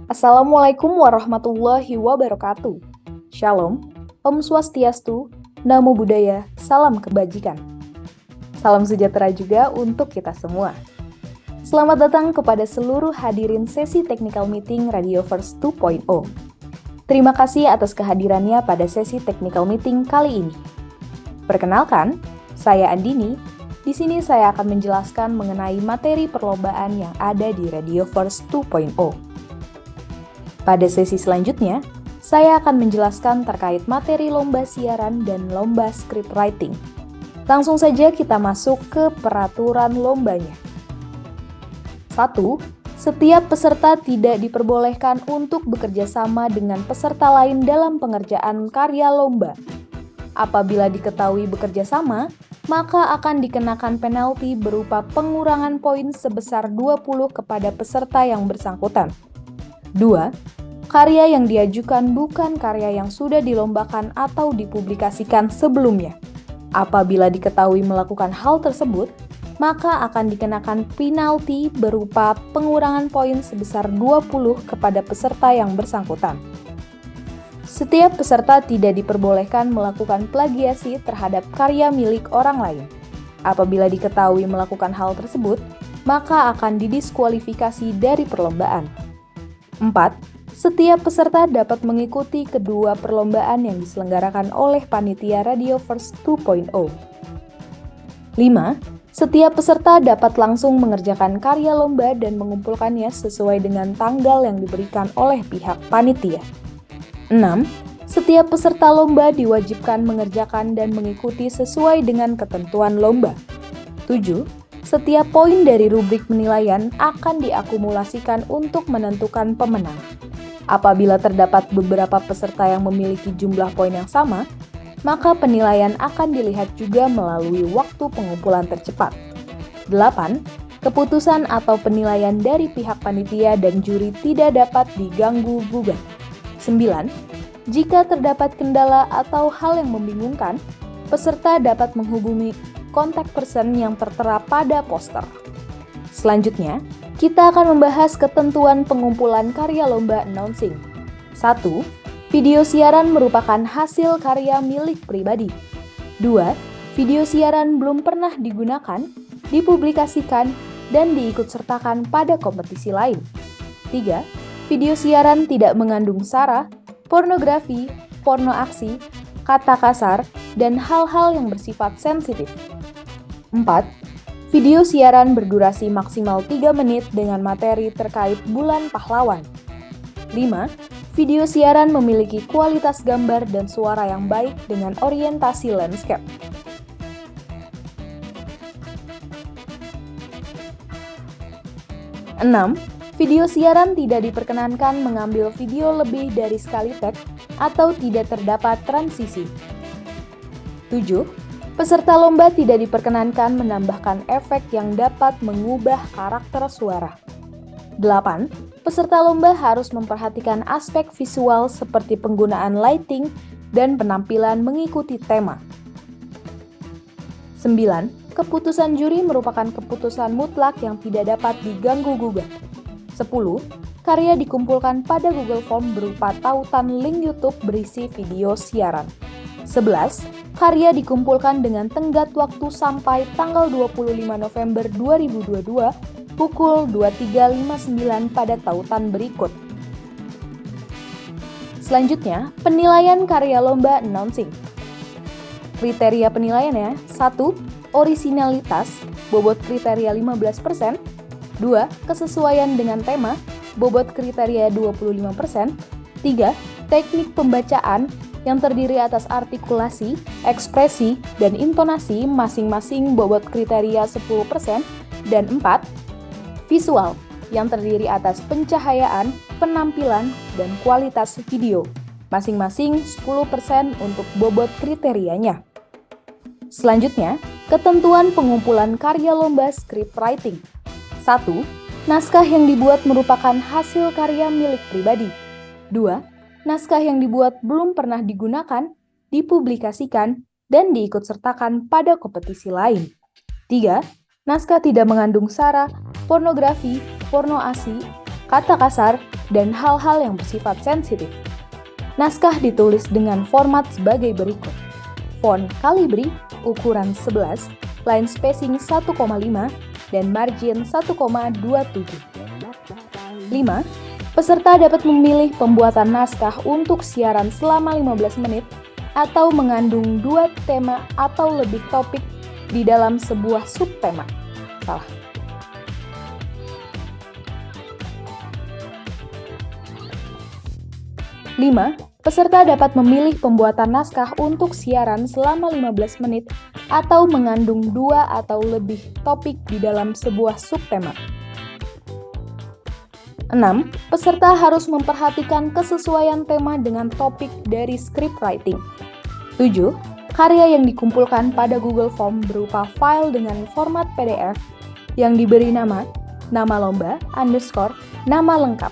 Assalamualaikum warahmatullahi wabarakatuh. Shalom, Om Swastiastu, Namo Buddhaya, Salam Kebajikan. Salam sejahtera juga untuk kita semua. Selamat datang kepada seluruh hadirin sesi Technical Meeting Radioverse 2.0. Terima kasih atas kehadirannya pada sesi Technical Meeting kali ini. Perkenalkan, saya Andini. Di sini saya akan menjelaskan mengenai materi perlombaan yang ada di Radioverse 2.0. Pada sesi selanjutnya, saya akan menjelaskan terkait materi lomba siaran dan lomba script writing. Langsung saja kita masuk ke peraturan lombanya. 1. Setiap peserta tidak diperbolehkan untuk bekerja sama dengan peserta lain dalam pengerjaan karya lomba. Apabila diketahui bekerja sama, maka akan dikenakan penalti berupa pengurangan poin sebesar 20 kepada peserta yang bersangkutan. 2. Karya yang diajukan bukan karya yang sudah dilombakan atau dipublikasikan sebelumnya. Apabila diketahui melakukan hal tersebut, maka akan dikenakan penalti berupa pengurangan poin sebesar 20 kepada peserta yang bersangkutan. Setiap peserta tidak diperbolehkan melakukan plagiasi terhadap karya milik orang lain. Apabila diketahui melakukan hal tersebut, maka akan didiskualifikasi dari perlombaan. 4. Setiap peserta dapat mengikuti kedua perlombaan yang diselenggarakan oleh panitia Radioverse 2.0. 5. Setiap peserta dapat langsung mengerjakan karya lomba dan mengumpulkannya sesuai dengan tanggal yang diberikan oleh pihak panitia. 6. Setiap peserta lomba diwajibkan mengerjakan dan mengikuti sesuai dengan ketentuan lomba. 7. Setiap poin dari rubrik penilaian akan diakumulasikan untuk menentukan pemenang. Apabila terdapat beberapa peserta yang memiliki jumlah poin yang sama, maka penilaian akan dilihat juga melalui waktu pengumpulan tercepat. 8. Keputusan atau penilaian dari pihak panitia dan juri tidak dapat diganggu-gugat. 9. Jika terdapat kendala atau hal yang membingungkan, peserta dapat menghubungi kontak person yang tertera pada poster. Selanjutnya, kita akan membahas ketentuan pengumpulan karya lomba announcing. 1. Video siaran merupakan hasil karya milik pribadi. 2. Video siaran belum pernah digunakan, dipublikasikan, dan diikutsertakan pada kompetisi lain. 3. Video siaran tidak mengandung sara, pornografi, porno aksi, kata kasar, dan hal-hal yang bersifat sensitif. 4. Video siaran berdurasi maksimal 3 menit dengan materi terkait Bulan Pahlawan. 5. Video siaran memiliki kualitas gambar dan suara yang baik dengan orientasi landscape. 6. Video siaran tidak diperkenankan mengambil video lebih dari sekali tag atau tidak terdapat transisi. 7. Peserta lomba tidak diperkenankan menambahkan efek yang dapat mengubah karakter suara. 8. Peserta lomba harus memperhatikan aspek visual seperti penggunaan lighting dan penampilan mengikuti tema. 9. Keputusan juri merupakan keputusan mutlak yang tidak dapat diganggu-gugat. 10. Karya dikumpulkan pada Google Form berupa tautan link YouTube berisi video siaran. 11. Karya dikumpulkan dengan tenggat waktu sampai tanggal 25 November 2022 pukul 23.59 pada tautan berikut. Selanjutnya, penilaian karya lomba announcing. Kriteria penilaiannya: 1. Orisinalitas, bobot kriteria 15%. 2. Kesesuaian dengan tema, bobot kriteria 25%. 3. Teknik pembacaan, yang terdiri atas artikulasi, ekspresi, dan intonasi masing-masing bobot kriteria 10%, dan 4. Visual, yang terdiri atas pencahayaan, penampilan, dan kualitas video, masing-masing 10% untuk bobot kriterianya. Selanjutnya, ketentuan pengumpulan karya lomba script writing. 1. Naskah yang dibuat merupakan hasil karya milik pribadi. 2. Naskah yang dibuat belum pernah digunakan, dipublikasikan, dan diikutsertakan pada kompetisi lain. 3. Naskah tidak mengandung sara, pornografi, porno asi, kata kasar, dan hal-hal yang bersifat sensitif. Naskah ditulis dengan format sebagai berikut. Font Calibri ukuran 11, line spacing 1,5, dan margin 1,27. 5. Peserta dapat memilih pembuatan naskah untuk siaran selama 15 menit atau mengandung 2 tema atau lebih topik di dalam sebuah subtema. Salah. 5. Peserta dapat memilih pembuatan naskah untuk siaran selama 15 menit atau mengandung 2 atau lebih topik di dalam sebuah subtema. 6. Peserta harus memperhatikan kesesuaian tema dengan topik dari script writing. 7. Karya yang dikumpulkan pada Google Form berupa file dengan format PDF yang diberi nama lomba _ nama lengkap.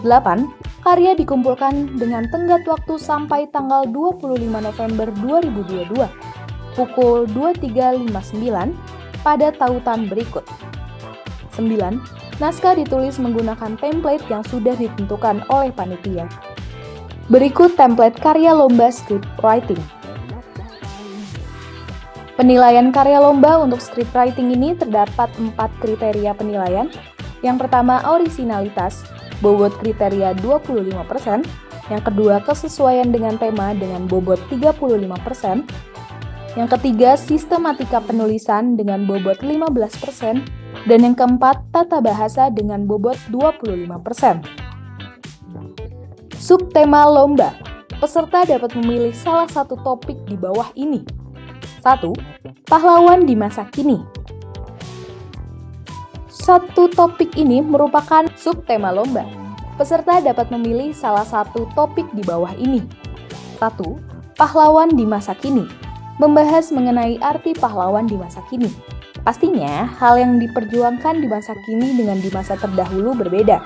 8. Karya dikumpulkan dengan tenggat waktu sampai tanggal 25 November 2022, pukul 23.59 pada tautan berikut. 9. Naskah ditulis menggunakan template yang sudah ditentukan oleh panitia. Berikut template karya lomba script writing. Penilaian karya lomba untuk script writing ini terdapat 4 kriteria penilaian. Yang pertama, orisinalitas, bobot kriteria 25%. Yang kedua, kesesuaian dengan tema dengan bobot 35%. Yang ketiga, sistematika penulisan dengan bobot 15%. Dan yang keempat, tata bahasa dengan bobot 25%. Subtema lomba. Peserta dapat memilih salah satu topik di bawah ini. 1. Pahlawan di masa kini. Satu topik ini merupakan subtema lomba. Peserta dapat memilih salah satu topik di bawah ini. 1. Pahlawan di masa kini. Membahas mengenai arti pahlawan di masa kini. Pastinya, hal yang diperjuangkan di masa kini dengan di masa terdahulu berbeda.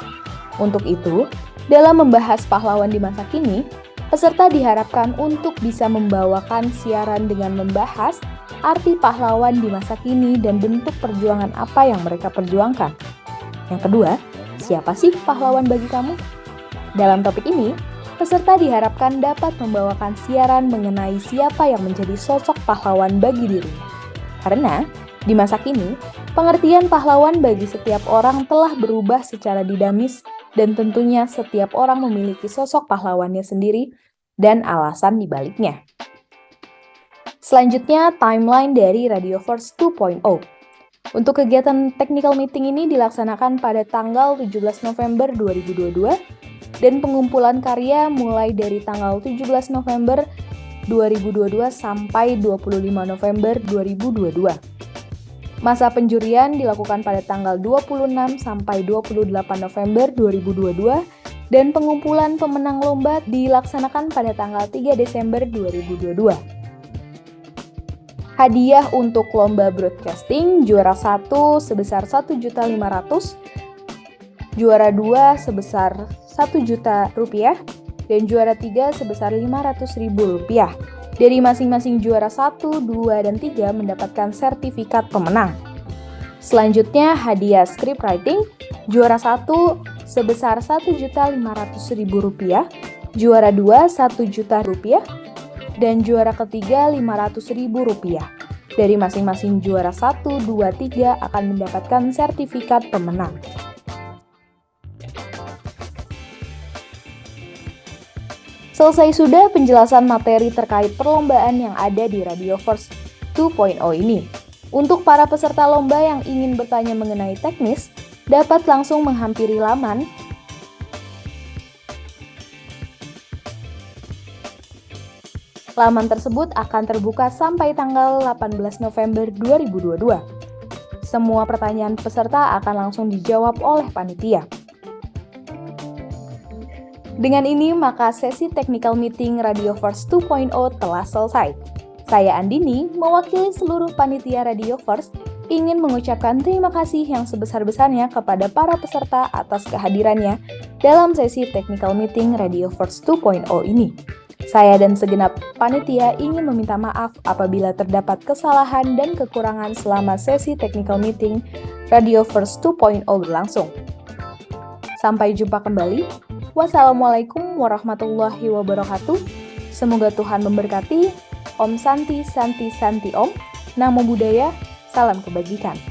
Untuk itu, dalam membahas pahlawan di masa kini, peserta diharapkan untuk bisa membawakan siaran dengan membahas arti pahlawan di masa kini dan bentuk perjuangan apa yang mereka perjuangkan. Yang kedua, siapa sih pahlawan bagi kamu? Dalam topik ini, peserta diharapkan dapat membawakan siaran mengenai siapa yang menjadi sosok pahlawan bagi dirinya. Karena, di masa kini, pengertian pahlawan bagi setiap orang telah berubah secara dinamis dan tentunya setiap orang memiliki sosok pahlawannya sendiri dan alasan dibaliknya. Selanjutnya, timeline dari Radioverse 2.0. Untuk kegiatan technical meeting ini dilaksanakan pada tanggal 17 November 2022 dan pengumpulan karya mulai dari tanggal 17 November 2022 sampai 25 November 2022. Masa penjurian dilakukan pada tanggal 26 sampai 28 November 2022 dan pengumpulan pemenang lomba dilaksanakan pada tanggal 3 Desember 2022. Hadiah untuk lomba broadcasting, juara 1 sebesar 1.500.000, juara 2 sebesar 1 juta rupiah, dan juara 3 sebesar 500.000 rupiah. Dari masing-masing juara 1, 2, dan 3 mendapatkan sertifikat pemenang. Selanjutnya, hadiah script writing, juara 1 sebesar 1.500.000 rupiah, juara 2 1 juta rupiah, dan juara ketiga 500.000 rupiah. Dari masing-masing juara 1, 2, 3 akan mendapatkan sertifikat pemenang. Selesai sudah penjelasan materi terkait perlombaan yang ada di Radioverse 2.0 ini. Untuk para peserta lomba yang ingin bertanya mengenai teknis, dapat langsung menghampiri laman tersebut akan terbuka sampai tanggal 18 November 2022. Semua pertanyaan peserta akan langsung dijawab oleh panitia. Dengan ini, maka sesi technical meeting Radioverse 2.0 telah selesai. Saya Andini, mewakili seluruh panitia Radioverse, ingin mengucapkan terima kasih yang sebesar-besarnya kepada para peserta atas kehadirannya dalam sesi technical meeting Radioverse 2.0 ini. Saya dan segenap panitia ingin meminta maaf apabila terdapat kesalahan dan kekurangan selama sesi technical meeting Radioverse 2.0 berlangsung. Sampai jumpa kembali. Wassalamualaikum warahmatullahi wabarakatuh. Semoga Tuhan memberkati. Om Santi Santi Santi Om. Namo Buddhaya, salam kebajikan.